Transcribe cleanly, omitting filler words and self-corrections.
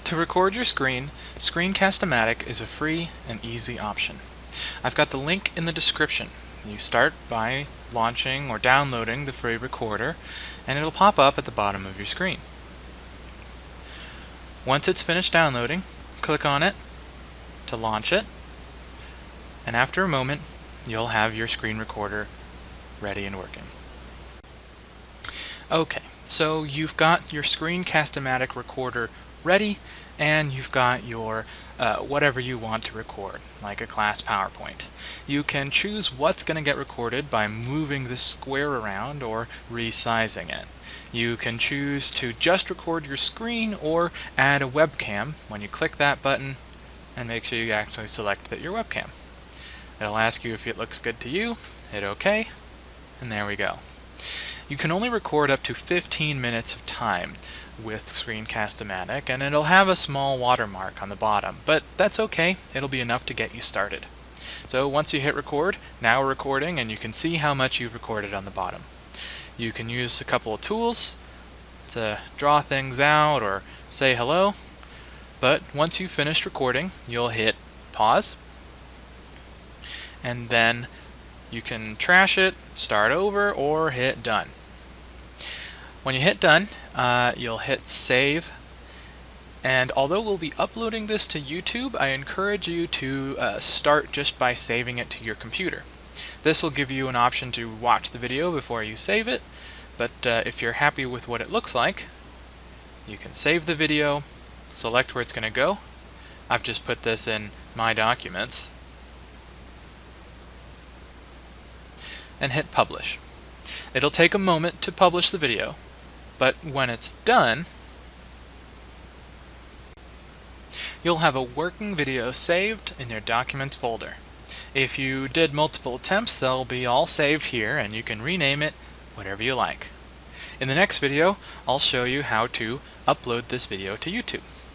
To record your screen, Screencast-O-Matic is a free and easy option. I've got the link in the description. You start by launching or downloading the free recorder, and it'll pop up at the bottom of your screen. Once it's finished downloading, click on it to launch it, and after a moment, you'll have your screen recorder ready and working. Okay, so you've got your Screencast-O-Matic recorder ready, and you've got your whatever you want to record, like a class PowerPoint. You can choose what's going to get recorded by moving this square around or resizing it. You can choose to just record your screen or add a webcam when you click that button, and make sure you actually select that your webcam. It'll ask you if it looks good to you, hit OK, and there we go. You can only record up to 15 minutes of time with Screencast-O-Matic, and it'll have a small watermark on the bottom, but that's okay, it'll be enough to get you started. So once you hit record, now we're recording, and you can see how much you've recorded on the bottom. You can use a couple of tools to draw things out or say hello, but once you've finished recording, you'll hit pause, and then you can trash it, start over, or hit done. When you hit done, you'll hit save, and although we'll be uploading this to YouTube, I encourage you to start just by saving it to your computer. This will give you an option to watch the video before you save it, but if you're happy with what it looks like, you can save the video, select where it's going to go. I've just put this in My Documents, and hit publish. It'll take a moment to publish the video, but when it's done, you'll have a working video saved in your Documents folder. If you did multiple attempts, they'll be all saved here, and you can rename it whatever you like. In the next video, I'll show you how to upload this video to YouTube.